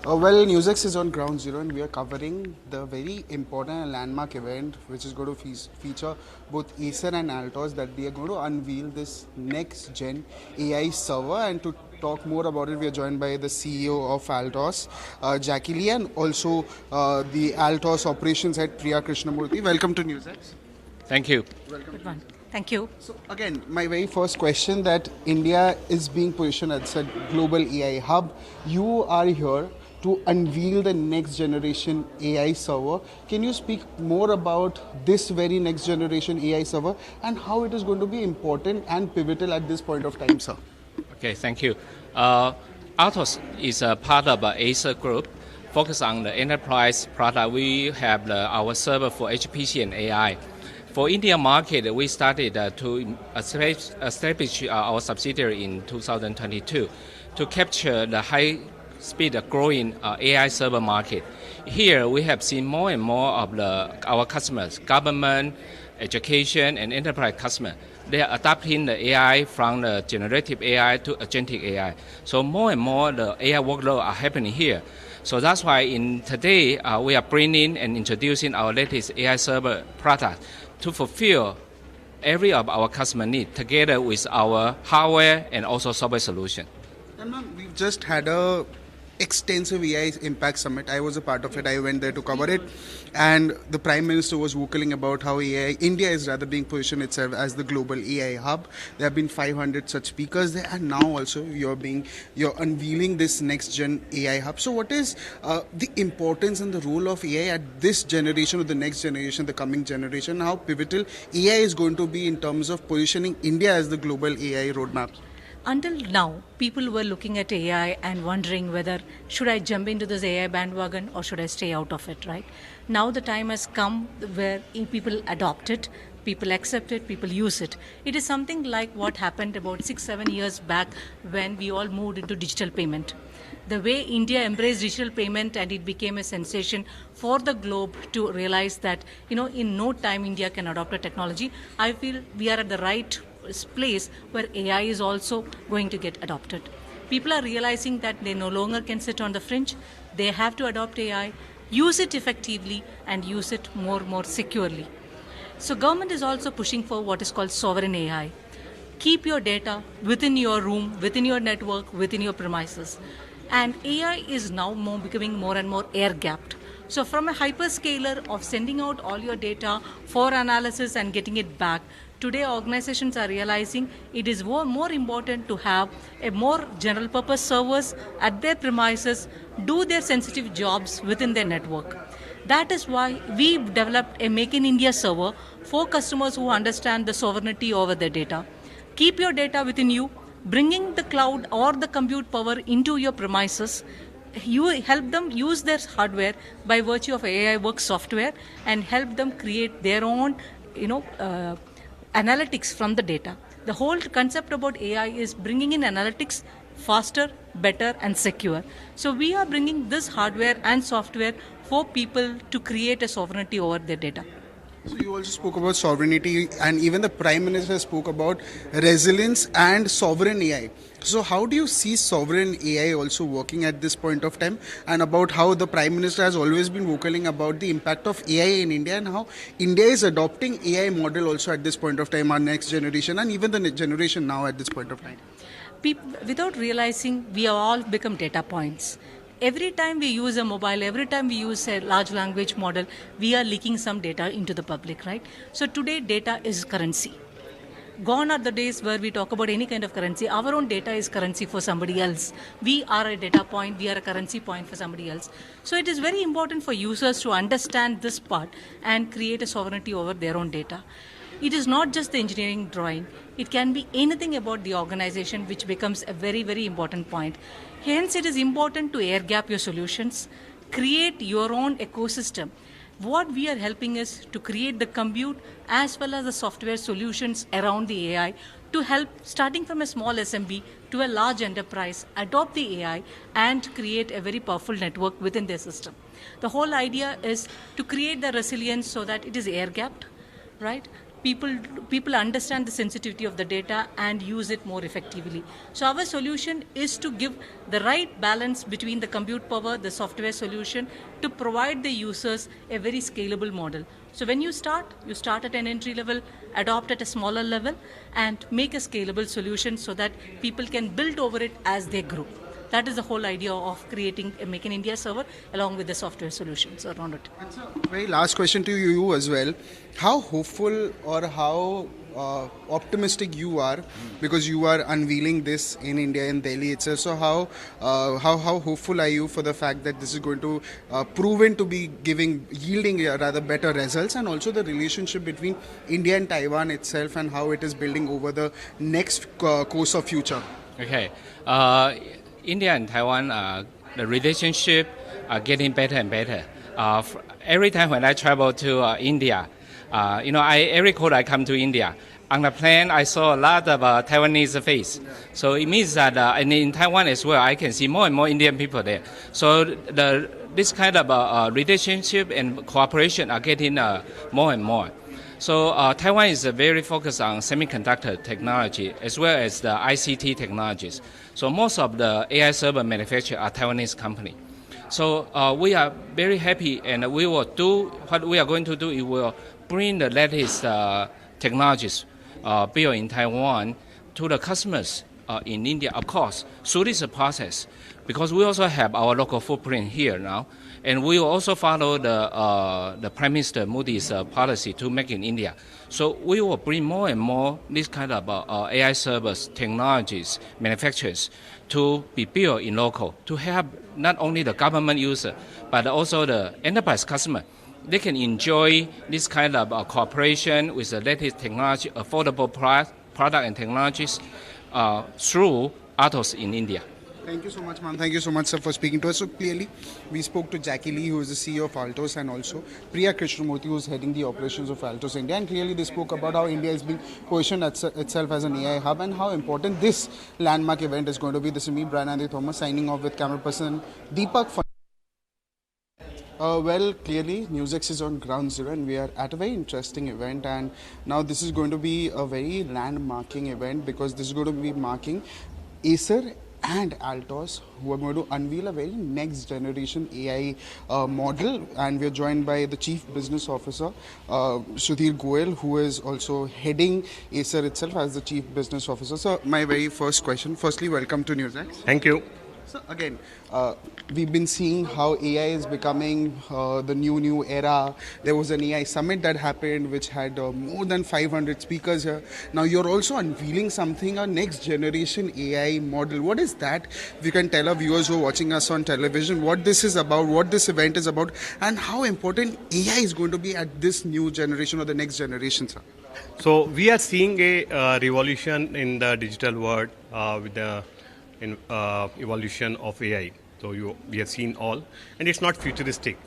Well, NewsX is on ground zero and we are covering the very important and landmark event which is going to feature both Acer and Altos, that we are going to unveil this next gen AI server. And to talk more about it, we are joined by the CEO of Altos, Jackie Lee, and also the Altos operations head, Priya Krishnamurthy. Welcome to NewsX. Thank you. Welcome. Good one. Thank you. So again, my very first question, that India is being positioned as a global AI hub. You are here to unveil the next generation AI server. Can you speak more about this very next generation AI server and how it is going to be important and pivotal at this point of time, sir? Okay, thank you. Altos is a part of ACER group, focused on the enterprise product. We have our server for HPC and AI. For India market, we started to establish our subsidiary in 2022 to capture the high speed growing AI server market. Here we have seen more and more of our customers, government, education, and enterprise customers. They are adapting the AI from the generative AI to agentic AI. So more and more the AI workload are happening here. So that's why today we are bringing and introducing our latest AI server product to fulfill every of our customer need together with our hardware and also software solution. And ma'am, we've just had a extensive AI Impact Summit. I was a part of it. I went there to cover it, and the Prime Minister was vocaling about how India is rather being positioned itself as the global AI hub. There have been 500 such speakers there, and now also you're unveiling this next gen AI hub. So what is the importance and the role of AI at this generation or the next generation, the coming generation? How pivotal AI is going to be in terms of positioning India as the global AI roadmap? Until now, people were looking at AI and wondering whether should I jump into this AI bandwagon or should I stay out of it, right? Now the time has come where people adopt it, people accept it, people use it. It is something like what happened about 6-7 years back when we all moved into digital payment. The way India embraced digital payment and it became a sensation for the globe to realize that, in no time India can adopt a technology. I feel we are at the right place where AI is also going to get adopted. People are realizing that they no longer can sit on the fringe. They have to adopt AI, use it effectively, and use it more securely. So government is also pushing for what is called sovereign AI. Keep your data within your room, within your network, within your premises. And AI is now becoming more and more air-gapped. So from a hyperscaler of sending out all your data for analysis and getting it back, today organizations are realizing it is more important to have a more general purpose servers at their premises, do their sensitive jobs within their network. That is why we developed a Make in India server for customers who understand the sovereignty over their data. Keep your data within you, bringing the cloud or the compute power into your premises. You help them use their hardware by virtue of AI work software and help them create their own, analytics from the data. The whole concept about AI is bringing in analytics faster, better, and secure. So we are bringing this hardware and software for people to create a sovereignty over their data. So you also spoke about sovereignty, and even the Prime Minister spoke about resilience and sovereign AI. So how do you see sovereign AI also working at this point of time, and about how the Prime Minister has always been vocaling about the impact of AI in India and how India is adopting AI model also at this point of time, our next generation and even the next generation now at this point of time? People, without realizing, we have all become data points. Every time we use a mobile, every time we use a large language model, we are leaking some data into the public, right? So today, data is currency. Gone are the days where we talk about any kind of currency. Our own data is currency for somebody else. We are a data point, we are a currency point for somebody else. So it is very important for users to understand this part and create a sovereignty over their own data. It is not just the engineering drawing. It can be anything about the organization, which becomes a very important point. Hence, it is important to air-gap your solutions, create your own ecosystem. What we are helping is to create the compute as well as the software solutions around the AI to help, starting from a small SMB to a large enterprise, adopt the AI and create a very powerful network within their system. The whole idea is to create the resilience so that it is air-gapped, right? people understand the sensitivity of the data and use it more effectively. So our solution is to give the right balance between the compute power, the software solution, to provide the users a very scalable model. So when you start at an entry level, adopt at a smaller level, and make a scalable solution so that people can build over it as they grow. That is the whole idea of creating a Make in India server along with the software solutions around it. And so, very last question to you as well. How hopeful or how optimistic you are, because you are unveiling this in India, in Delhi itself. So how hopeful are you for the fact that this is going to proven to be yielding rather better results, and also the relationship between India and Taiwan itself and how it is building over the next course of future? Okay. India and Taiwan, the relationship are getting better and better. Every time when I travel to India, every quarter I come to India. On the plane, I saw a lot of Taiwanese face. So it means that and in Taiwan as well, I can see more and more Indian people there. So this kind of relationship and cooperation are getting more and more. So Taiwan is very focused on semiconductor technology as well as the ICT technologies. So most of the AI server manufacturers are Taiwanese company. So we are very happy, and we will do what we are going to do. We will bring the latest technologies built in Taiwan to the customers in India, of course, through this process, because we also have our local footprint here now, and we will also follow the Prime Minister Modi's policy to make in India. So we will bring more and more this kind of AI servers, technologies, manufacturers to be built in local, to help not only the government user, but also the enterprise customer. They can enjoy this kind of cooperation with the latest technology, affordable product and technologies through ALTOS in India. Thank you so much, ma'am. Thank you so much, sir, for speaking to us. So clearly, we spoke to Jackie Lee, who is the CEO of ALTOS, and also Priya Krishnamurthy, who is heading the operations of ALTOS India. And clearly, they spoke about how India is being positioned itself as an AI hub and how important this landmark event is going to be. This is me, Brian Andy Thomas, signing off with camera person Deepak. Well, clearly, NewsX is on ground zero, and we are at a very interesting event. And now this is going to be a very landmarking event, because this is going to be marking ACER and ALTOS, who are going to unveil a very next generation AI model. And we are joined by the Chief Business Officer, Sudhir Goel, who is also heading ACER itself as the Chief Business Officer. So my very first question, firstly, welcome to NewsX. Thank you. So again, we've been seeing how AI is becoming the new era. There was an AI summit that happened which had more than 500 speakers here. Now you're also unveiling something, a next generation AI model. What is that? If you can tell our viewers who are watching us on television what this is about, what this event is about, and how important AI is going to be at this new generation or the next generation, sir. So we are seeing a revolution in the digital world with the evolution of AI. So we have seen all, and it's not futuristic.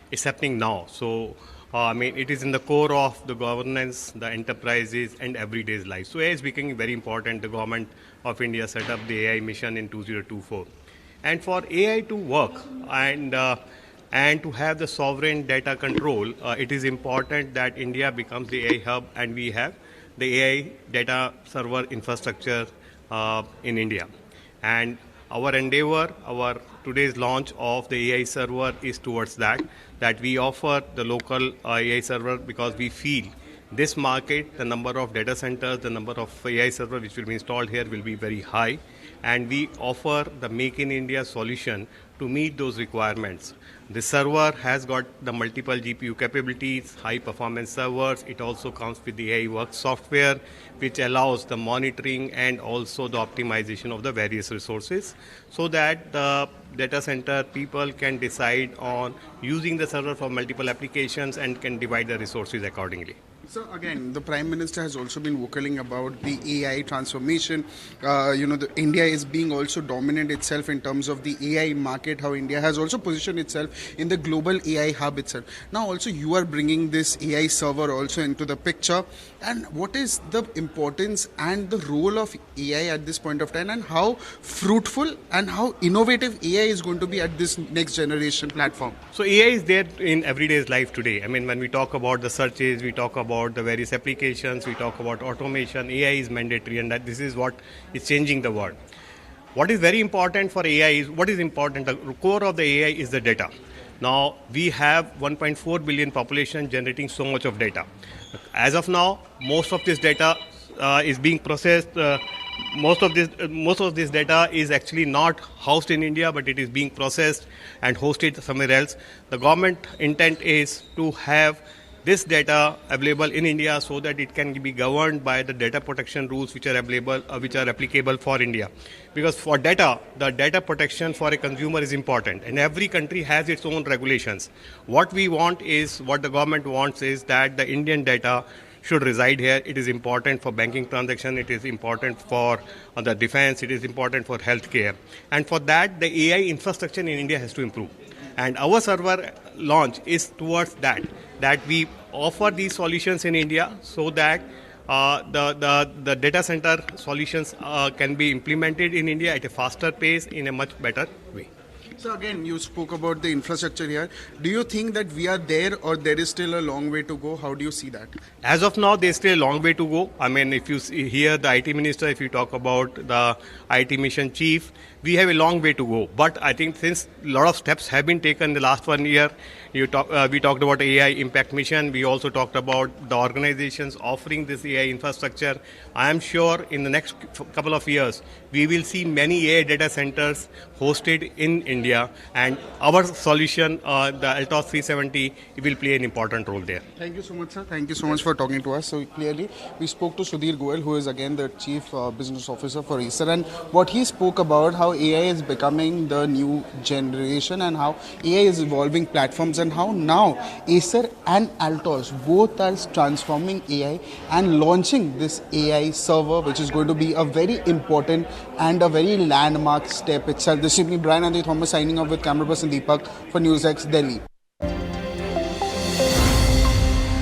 It's happening now. So it is in the core of the governance, the enterprises, and everyday's life. So AI is becoming very important. The government of India set up the AI mission in 2024, and for AI to work and to have the sovereign data control, it is important that India becomes the AI hub, and we have the AI data server infrastructure in India. And our endeavor, our today's launch of the AI server is towards that we offer the local AI server, because we feel this market, the number of data centers, the number of AI server which will be installed here will be very high, and we offer the Make in India solution to meet those requirements. The server has got the multiple GPU capabilities, high performance servers. It also comes with the AI work software, which allows the monitoring and also the optimization of the various resources, so that the data center people can decide on using the server for multiple applications and can divide the resources accordingly. So again, the Prime Minister has also been vocaling about the AI transformation. India is being also dominant itself in terms of the AI market, how India has also positioned itself in the global AI hub itself. Now also you are bringing this AI server also into the picture. And what is the importance and the role of AI at this point of time, and how fruitful and how innovative AI is going to be at this next generation platform? So AI is there in everyday's life today. When we talk about the searches, we talk about about the various applications, we talk about automation. AI is mandatory, and that this is what is changing the world. What is very important for AI is what is important. The core of the AI is the data. Now we have 1.4 billion population generating so much of data. As of now, most of this data is being processed. Most of this data is actually not housed in India, but it is being processed and hosted somewhere else. The government intent is to have this data available in India so that it can be governed by the data protection rules which are available, which are applicable for India. Because for data, the data protection for a consumer is important, and every country has its own regulations. What the government wants is that the Indian data should reside here. It is important for banking transaction, it is important for the defense, it is important for healthcare. And for that, the AI infrastructure in India has to improve. And our server launch is towards that we offer these solutions in India so that the data center solutions can be implemented in India at a faster pace in a much better way. So again, you spoke about the infrastructure here. Do you think that we are there, or there is still a long way to go? How do you see that? As of now, there's still a long way to go. I mean, if you hear the IT minister, if you talk about the IT mission chief, we have a long way to go. But I think since a lot of steps have been taken in the last 1 year, we talked about AI Impact Mission. We also talked about the organizations offering this AI infrastructure. I am sure in the next couple of years, we will see many AI data centers hosted in India, and our solution, the ALTOS 370, will play an important role there. Thank you so much, sir. Thank you so much for talking to us. So clearly, we spoke to Sudhir Goel, who is again the Chief Business Officer for ACER, and what he spoke about how AI is becoming the new generation and how AI is evolving platforms, and how now ACER and ALTOS both are transforming AI and launching this AI server, which is going to be a very important and a very landmark step itself. This is Brian Andy Thomas signing off with camera person Deepak for NewsX Delhi.